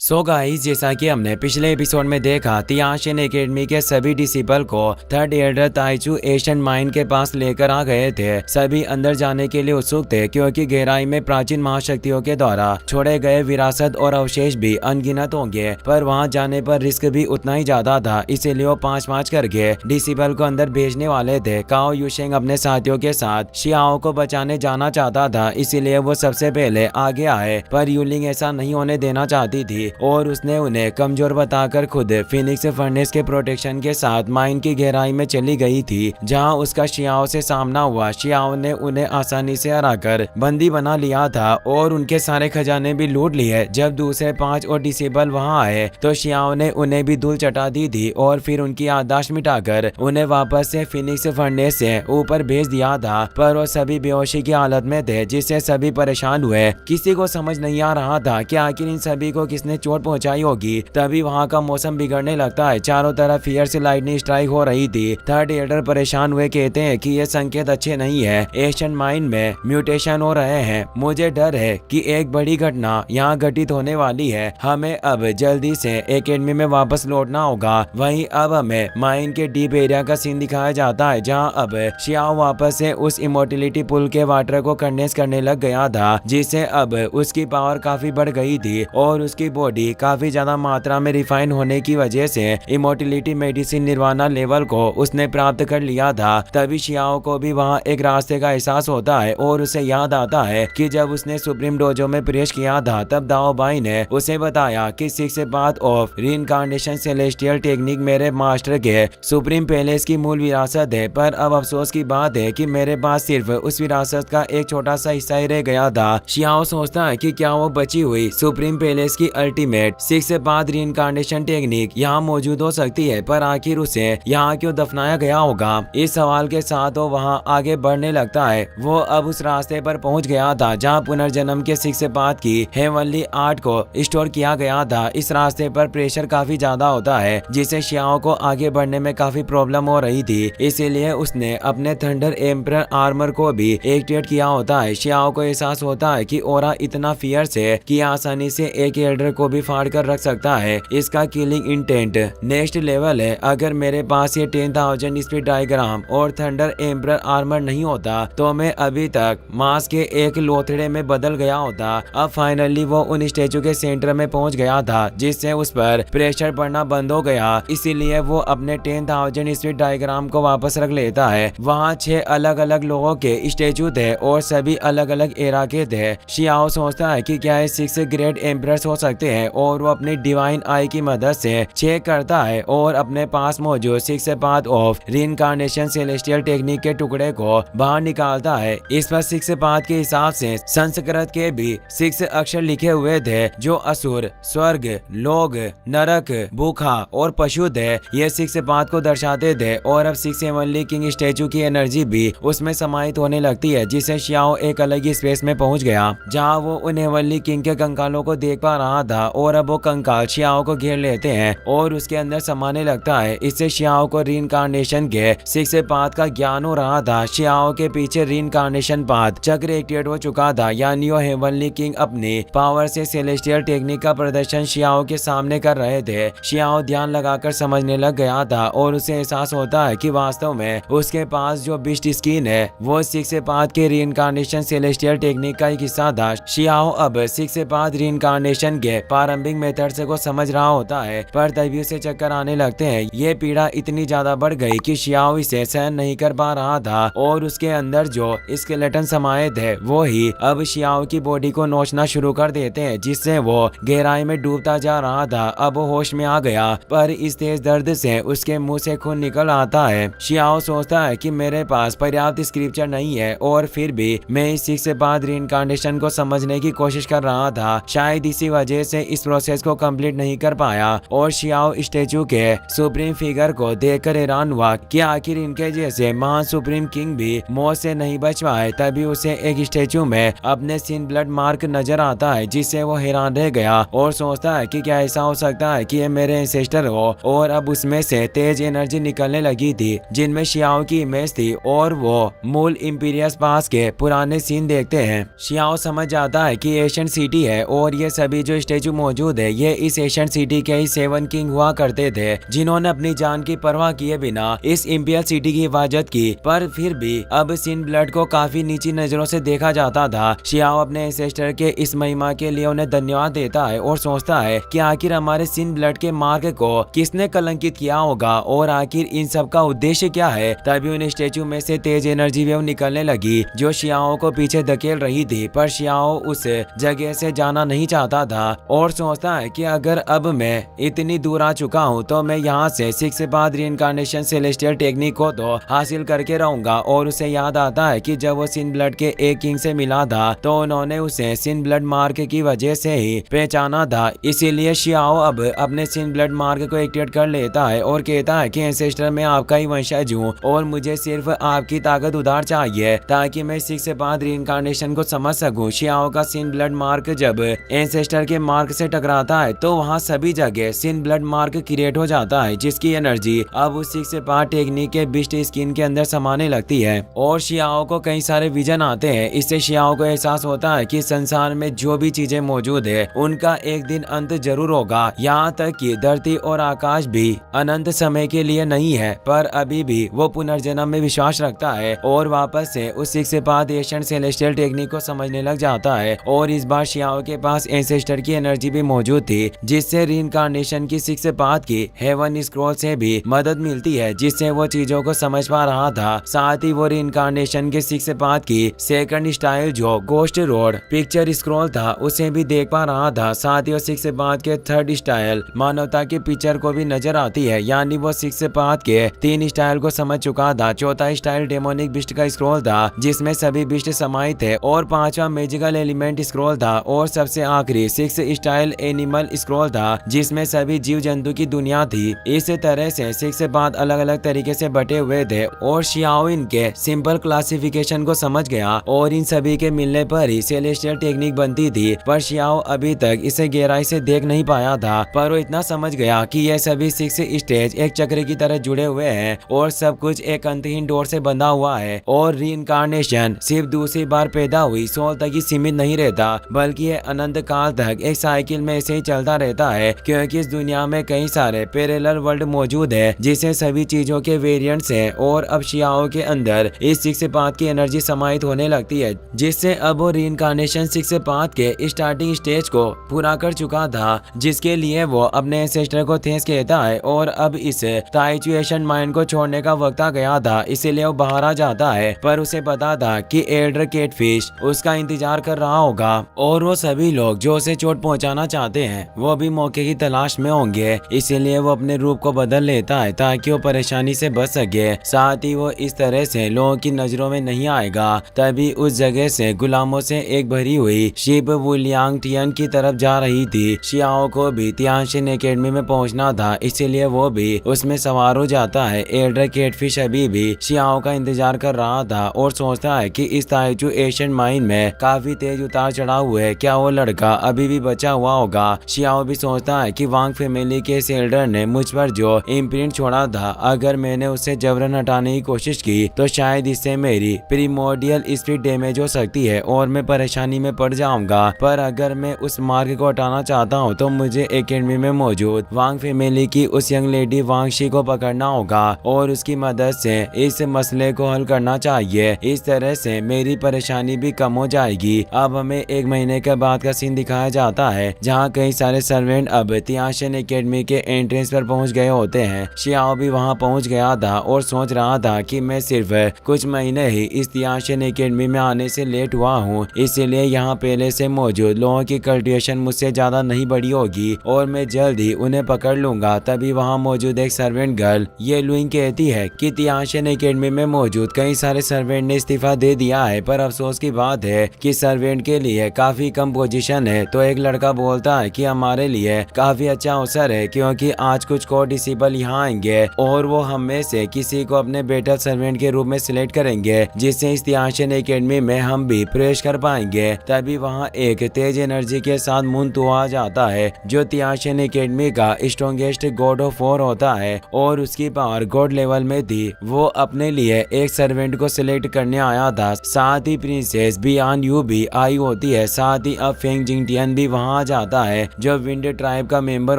So guys, जैसा कि हमने पिछले एपिसोड में देखा, तियाशिन एकेडमी के सभी डिसिपल को थर्ड एल्डर ताइचू एशियन माइन के पास लेकर आ गए थे। सभी अंदर जाने के लिए उत्सुक थे क्योंकि गहराई में प्राचीन महाशक्तियों के द्वारा छोड़े गए विरासत और अवशेष भी अनगिनत होंगे, पर वहां जाने पर रिस्क भी उतना ही ज्यादा था। इसीलिए वो 5-5 करके डिसिपल को अंदर भेजने वाले थे। काओ यूशेंग अपने साथियों के साथ शियाओ को बचाने जाना चाहता था, इसीलिए वो सबसे पहले आगे आए, पर यूलिंग ऐसा नहीं होने देना चाहती थी और उसने उन्हें कमजोर बताकर खुद फिनिक्स फर्नेस के प्रोटेक्शन के साथ माइन की गहराई में चली गई थी, जहां उसका शियाओ से सामना हुआ। शियाओ ने उन्हें आसानी से हराकर बंदी बना लिया था और उनके सारे खजाने भी लूट लिए। जब दूसरे 5 और डिसेबल वहां आए तो शियाओ ने उन्हें भी धूल चटा दी थी और फिर उनकी याददाश्त मिटाकर उन्हें वापस से फिनिक्स फर्नेस से ऊपर भेज दिया था, पर वो सभी बेहोशी की हालत में थे, जिससे सभी परेशान हुए। किसी को समझ नहीं आ रहा था कि आखिर इन सभी को किसने चोट पहुंचाई होगी। तभी वहां का मौसम बिगड़ने लगता है। चारों तरफ फियर से लाइटनिंग स्ट्राइक हो रही थी। थर्ड एल्डर परेशान हुए कहते हैं कि ये संकेत अच्छे नहीं है, एशियन माइन में म्यूटेशन हो रहे हैं। मुझे डर है कि एक बड़ी घटना यहाँ घटित होने वाली है। हमें अब जल्दी से एकेडमी में वापस लौटना होगा। वहीं अब हमें माइन के डीप एरिया का सीन दिखाया जाता है, जहाँ अब शियाओ वापस से उस इमोर्टिलिटी पुल के वाटर को कंडेंस करने लग गया था, जिससे अब उसकी पावर काफी बढ़ गई थी और उसकी बॉडी काफी ज्यादा मात्रा में रिफाइन होने की वजह से इमोर्टिलिटी मेडिसिन निर्वाणा लेवल को उसने प्राप्त कर लिया था। तभी शियाओ को भी वहां एक रास्ते का एहसास होता है और उसे याद आता है कि जब उसने सुप्रीम डोजो में प्रवेश किया था, तब दाओ बाई ने उसे बताया कि 6 path of reincarnation celestial technique मेरे मास्टर के सुप्रीम पैलेस की मूल विरासत है। पर अब अफसोस की बात है कि मेरे पास सिर्फ उस विरासत का एक छोटा सा हिस्सा ही रह गया था। शियाओ सोचता है कि क्या वो बची हुई सुप्रीम पैलेस की अल्टीमेट 6 पाथ रीइंकार्नेशन टेक्निक यहाँ मौजूद हो सकती है, पर आखिर उसे यहाँ क्यों दफनाया गया होगा। इस सवाल के साथ वो वहाँ आगे बढ़ने लगता है। वो अब उस रास्ते पर पहुँच गया था जहाँ पुनर्जन्म के 6 पाथ की हेवनली आर्ट को स्टोर किया गया था। इस रास्ते पर प्रेशर काफी ज्यादा होता है, जिससे शियाओ को आगे बढ़ने में काफी प्रॉब्लम हो रही थी। इसीलिए उसने अपने थंडर एम्परर आर्मर को भी एक्टिवेट किया होता है। शियाओ को एहसास होता है कि ओरा इतना फियर्स है कि आसानी से एक एल्डर को भी फाड़ कर रख सकता है। इसका किलिंग इंटेंट नेक्स्ट लेवल है। अगर मेरे पास ये 10,000 स्पीड डायग्राम और थंडर एम्परर आर्मर नहीं होता तो मैं अभी तक मास के एक लोथड़े में बदल गया होता। अब फाइनली वो उन स्टेचू के सेंटर में पहुंच गया था, जिससे उस पर प्रेशर पड़ना बंद हो गया। इसीलिए वो अपने 10,000 स्पीड डायग्राम को वापस रख लेता है। वहाँ 6 अलग अलग लोगों के स्टेचू थे और सभी अलग अलग एरा के थे। शियाओ सोचता है कि क्या ये 6 ग्रेट एम्परर्स हो सकते हैं और वो अपनी डिवाइन आई की मदद से चेक करता है और अपने पास मौजूद 6 path of reincarnation celestial technique के टुकड़े को बाहर निकालता है। इस पर 6 पाथ के हिसाब से संस्कृत के भी 6 अक्षर लिखे हुए थे, जो असुर, स्वर्ग, लोग, नरक, भूखा और पशु थे। ये 6 पाथ को दर्शाते थे और अब 6 हेवनली किंग स्टेचू की एनर्जी भी उसमें समाहित होने लगती है, जिससे शियाओ एक अलग ही स्पेस में पहुंच गया, जहां वो उन हेवनली किंग के कंकालों को देख पा रहा था। और अब वो कंकाल शियाओ को घेर लेते हैं और उसके अंदर समाने लगता है। इससे शियाओ को रीइंकार्नेशन के 6 पाथ का ज्ञान हो रहा था। शियाओ के पीछे रीइंकार्नेशन पाथ चक्र एक्टिवेट हो चुका था, यानी वो हेवनली किंग अपनी पावर से सेलेस्टियल टेक्निक का प्रदर्शन शियाओ के सामने कर रहे थे। शियाओ ध्यान लगाकर समझने लग गया था और उसे एहसास होता है कि वास्तव में उसके पास जो बिस्ट स्किन है वो 6 पाथ के रीइंकार्नेशन सेलेस्टियल टेक्निक का एक हिस्सा था। शियाओ अब 6 पाथ रीइंकार्नेशन के प्रारंभिक मेथड से को समझ रहा होता है, पर तभी उसे चक्कर आने लगते हैं। ये पीड़ा इतनी ज्यादा बढ़ गई कि शियाओ इसे सहन नहीं कर पा रहा था और उसके अंदर जो स्केलेटन समाये थे वो ही अब शियाओ की बॉडी को नोचना शुरू कर देते हैं, जिससे वो गहराई में डूबता जा रहा था। अब वो होश में आ गया, पर इस तेज दर्द से उसके मुंह से खून निकल आता है। शियाओ सोचता है कि मेरे पास पर्याप्त स्क्रिप्चर नहीं है और फिर भी मैं इस 6 पाथ रीइंकार्नेशन को समझने की कोशिश कर रहा था। शायद इसी वजह से इस प्रोसेस को कंप्लीट नहीं कर पाया। और शियाओ स्टेचू के सुप्रीम फिगर को देखकर हैरान हुआ कि आखिर इनके जैसे महान सुप्रीम किंग भी मौत से नहीं बच पाए। तभी उसे एक स्टेचू में अपने सिन ब्लड मार्क नजर आता है, जिससे वो हैरान रह गया और सोचता है कि क्या ऐसा हो सकता है कि ये मेरे एंसेस्टर हो। और अब उसमें से तेज एनर्जी निकलने लगी थी, जिनमें शियाओ की इमेज थी और वो मूल इंपीरियस पास के पुराने सीन देखते हैं। शियाओ समझ जाता है कि एशियन सिटी है और ये सभी जो स्टेचू मौजूद है। ये इस एशियन सिटी के ही 7 किंग हुआ करते थे जिन्होंने अपनी जान की परवाह किए बिना इस इंपिरियल सिटी की हिफाजत की। पर फिर भी अब सिन ब्लड को काफी नीची नजरों से देखा जाता था। शियाओ अपने एंसेस्टर के इस महिमा के लिए उन्हें धन्यवाद देता है और सोचता है कि आखिर हमारे सिन ब्लड के मार्ग को किसने कलंकित किया होगा और आखिर इन सब का उद्देश्य क्या है। तभी उन स्टेचू में से तेज एनर्जी वेव निकलने लगी जो शियाओ को पीछे धकेल रही थी, पर शियाओ उस जगह से जाना नहीं चाहता था और सोचता है कि अगर अब मैं इतनी दूर आ चुका हूँ तो मैं यहाँ से 6 से बाद रीइंकार्नेशन सेलेस्टियल टेक्निक को तो हासिल करके रहूंगा। और उसे याद आता है कि जब वो सिन ब्लड के एक किंग से मिला था तो उन्होंने उसे सिन ब्लड मार्क की वजह से ही पहचाना था। इसीलिए शियाओ अब अपने सिन ब्लड मार्क को एक्टिवेट कर लेता है और कहता है कि एंसेस्टर मैं आपका ही वंशज हूँ और मुझे सिर्फ आपकी ताकत उधार चाहिए ताकि मैं 6 से बाद रीइंकार्नेशन को समझ सकूं। शियाओ का सिन ब्लड मार्क जब एंसेस्टर के मार्क से टकराता है तो वहाँ सभी जगह सिन ब्लड मार्क क्रिएट हो जाता है जिसकी एनर्जी अब उस 6 से बाद टेक्निक के बिस्ट स्किन के अंदर समाने लगती है और शियाओ को कई सारे विजन आते हैं। इससे शियाओ को एहसास होता है कि संसार में जो भी चीजें मौजूद है उनका एक दिन अंत जरूर होगा। यहाँ तक कि धरती और आकाश भी अनंत समय के लिए नहीं है, पर अभी भी वो पुनर्जन्म में विश्वास रखता है और वापस से उस 6 से बाद एशियन सेलेस्टियल टेक्निक को समझने लग जाता है। और इस बार शियाओ के पास एंसेस्टर की एनर्जी भी मौजूद थी जिससे रीइंकार्नेशन की 6 से बाद की हेवन स्क्रॉल से भी मदद मिलती है जिससे वो चीजों को समझ पा रहा था। साथ ही वो रीइंकार्नेशन के 6 से बाद की सेकंड स्टाइल जो गोस्ट रोड पिक्चर स्क्रॉल था उसे भी देख पा रहा था। साथ ही वो 6 से बाद के थर्ड स्टाइल मानवता की पिक्चर को भी नजर आती है, यानी वो 6 से बाद के 3 स्टाइल को समझ चुका था। चौथा स्टाइल डेमोनिक बिस्ट का स्क्रॉल था जिसमें सभी बिस्ट समाहित थे और 5वां मैजिकल एलिमेंट स्क्रॉल था और सबसे आखिरी 6 स्टाइल एनिमल स्क्रॉल था जिसमें सभी जीव जंतु की दुनिया थी। इस तरह से 6 से बाद अलग अलग तरीके से बटे हुए थे और शियाओ इनके सिंपल क्लासिफिकेशन को समझ गया और इन सभी के मिलने पर ही सेलेस्टियल टेक्निक बनती थी। पर शियाओ अभी तक इसे गहराई से देख नहीं पाया था, पर वो इतना समझ गया कि ये सभी 6 स्टेज एक चक्र की तरह जुड़े हुए हैं और सब कुछ एक अंतहीन डोर से बंधा हुआ है और रीइंकार्नेशन सिर्फ दूसरी बार पैदा हुई सोल तक ही सीमित नहीं रहता बल्कि ये अनंत काल तक एक साइकिल में ऐसे ही चलता रहता है, क्योंकि इस दुनिया में कई सारे पैरेलल वर्ल्ड मौजूद है जिसे सभी चीजों के वेरिएंट्स हैं और अब शियाओ के अंदर इस 6 से बाद की एनर्जी समाहित होने लगती है जिससे अब वो रीइंकार्नेशन 6 से बाद के स्टार्टिंग स्टेज को पूरा कर चुका था जिसके लिए वो अपने एंसेस्टर को थैंक्स कहता है और अब इस ताइचू एशियन माइंड को छोड़ने का वक्त आ गया था। इसीलिए वो बाहर आ जाता है, पर उसे पता था कि एल्डर कैटफिश उसका इंतजार कर रहा होगा और वो सभी लोग जो उसे चोट पहुंचाना चाहते हैं वो भी मौके की तलाश में होंगे। इसीलिए वो अपने रूप को बदल लेता है ताकि वो परेशानी से बच सके। साथ ही वो इस तरह से लोगों की नजरों में नहीं आएगा। तभी उस जगह से गुलामों से एक भरी हुई शिप वुलियांग टियन की तरफ जा रही थी। शियाओ को भी तियानशिन एकेडमी में पहुंचना था, इसीलिए वो भी उसमें सवार हो जाता है। एल्डर कैटफिश अभी भी शियाओ का इंतजार कर रहा था और सोचता है कि इस ताइचू एशियन माइन में काफी तेज उतार चढ़ाव हुए, क्या वो लड़का अभी भी बचा हुआ होगा। शियाओ भी सोचता है कि वांग फैमिली के इस एल्डर ने मुझ पर जो इम्प्रिंट छोड़ा था, अगर मैंने उसे जबरन हटाने की कोशिश की तो शायद इससे मेरी प्रीमोडियल स्पिरिट डैमेज हो सकती है और मैं परेशानी में पड़ जाऊंगा। पर अगर मैं उस मार्ग को हटाना चाहता हूँ तो मुझे एकेडमी में मौजूद वांग फैमिली की उस यंग लेडी वांगशी को पकड़ना होगा और उसकी मदद से इस मसले को हल करना चाहिए। इस तरह से मेरी परेशानी भी कम हो जाएगी। अब हमें 1 महीने के बाद का सीन दिखाया जाता है जहाँ कई सारे सर्वेंट अब तियानशिन एकेडमी के एंट्रेंस पर पहुँच गए होते हैं। शियाओ भी वहाँ पहुँच गया था और सोच रहा था कि मैं सिर्फ कुछ महीने ही इस तियानशिन एकेडमी में आने से लेट हुआ हूँ, इसीलिए यहाँ पहले से मौजूद लोगों की कल्टिवेशन मुझसे ज्यादा नहीं बड़ी होगी और मैं जल्द ही उन्हें पकड़ लूंगा। तभी वहाँ मौजूद एक सर्वेंट गर्ल ये लुइंग कहती है कि तियानशिन एकेडमी में मौजूद कई सारे सर्वेंट ने इस्तीफा दे दिया है, पर अफसोस की बात है कि सर्वेंट के लिए काफी कम पोजीशन है। तो एक लड़का बोलता है कि हमारे लिए काफी अच्छा अवसर है क्योंकि आज कुछ को डिसेबल यहाँ आएंगे और वो हम में से किसी को अपने बेटर सर्वेंट के रूप में सिलेक्ट करेंगे जिससे इस तियानशिन एकेडमी में हम भी प्रवेश कर पाएंगे। तभी वहाँ एक तेज एनर्जी के साथ मुंतु आ जाता है जो तियानशिन एकेडमी का स्ट्रॉन्गेस्ट गॉड ऑफ वॉर होता है और उसकी पावर गॉड लेवल में थी। वो अपने लिए एक सर्वेंट को सिलेक्ट करने आया था। साथ ही प्रिंसेस बियान यू भी आई होती है। साथ ही अब फेंग जिंगटियन भी वहाँ वहाँ जाता है जो विंड ट्राइब का मेंबर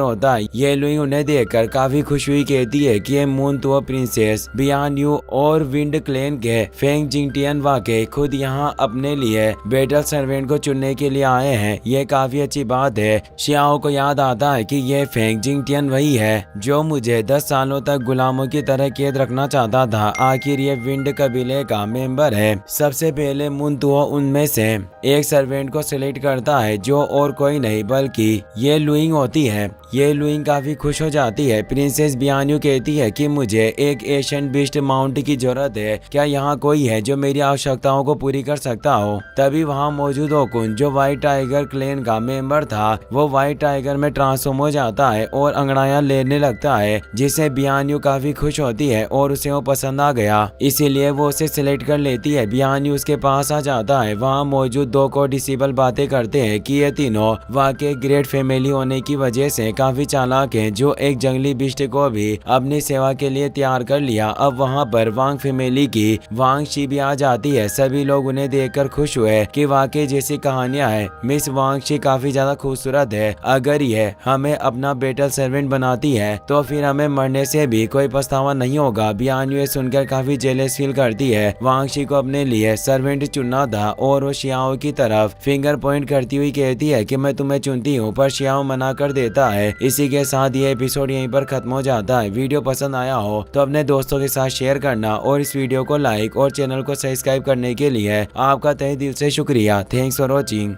होता है। ये लुई उन्हें देखकर काफी खुश हुई, कहती है कि ये मून तो प्रिंसेस बियान यू और विंड क्लेन के फेंग जिंगटियन वाकई खुद यहाँ अपने लिए बेटल सर्वेंट को चुनने के लिए आए हैं। ये काफी अच्छी बात है। शियाओ को याद आता है कि ये फेंग जिंगटियन वही है जो मुझे 10 सालों तक गुलामों की तरह कैद रखना चाहता था। आखिर ये विंड कबीले का मेंबर है। सबसे पहले मुनतुओ उनमें से एक सर्वेंट को सिलेक्ट करता है जो और कोई नहीं बल्कि ये लुइंग होती है। ये लुइंग काफी खुश हो जाती है। प्रिंसेस बियान्यू कहती है कि मुझे एक एशियन बीस्ट माउंट की जरूरत है। क्या यहाँ कोई है जो मेरी आवश्यकताओं को पूरी कर सकता हो? तभी वहाँ मौजूद ओकुन जो व्हाइट टाइगर क्लेन का मेंबर था वो व्हाइट टाइगर में ट्रांसफॉर्म हो जाता है और अंगड़ाइयां लेने लगता है, जिससे बियान्यू काफी खुश होती है और उसे वो पसंद आ गया, इसीलिए वो उसे सिलेक्ट कर लेती है। बियान्यू उसके पास आ जाता है। वहाँ मौजूद दो को डिसेबल बातें करते हैं कि ये तीनों वाकई ग्रेट फैमिली होने की वजह से काफी चालाक हैं, जो एक जंगली बिस्ट को भी अपनी सेवा के लिए तैयार कर लिया। अब वहाँ पर वांग फैमिली की वांग शी भी आ जाती है। सभी लोग उन्हें देखकर खुश हुए कि वाकई जैसी कहानियां है। मिस वांग शी काफी ज्यादा खूबसूरत है। अगर ये हमें अपना बेटल सर्वेंट बनाती है तो फिर हमें मरने से भी कोई पछतावा नहीं होगा। बियान्यू सुनकर काफी जेलस फील करती है। वांग शी को अपने लिए सर्वेंट चुनना था और वो शियाओ की तरफ फिंगर पॉइंट करती हुई कहती है कि मैं तुम्हें चुनती हूँ, पर शियाओ मना कर देता है। इसी के साथ ये एपिसोड यहीं पर खत्म हो जाता है। वीडियो पसंद आया हो तो अपने दोस्तों के साथ शेयर करना और इस वीडियो को लाइक और चैनल को सब्सक्राइब करने के लिए आपका तहे दिल से शुक्रिया। Thanks for watching.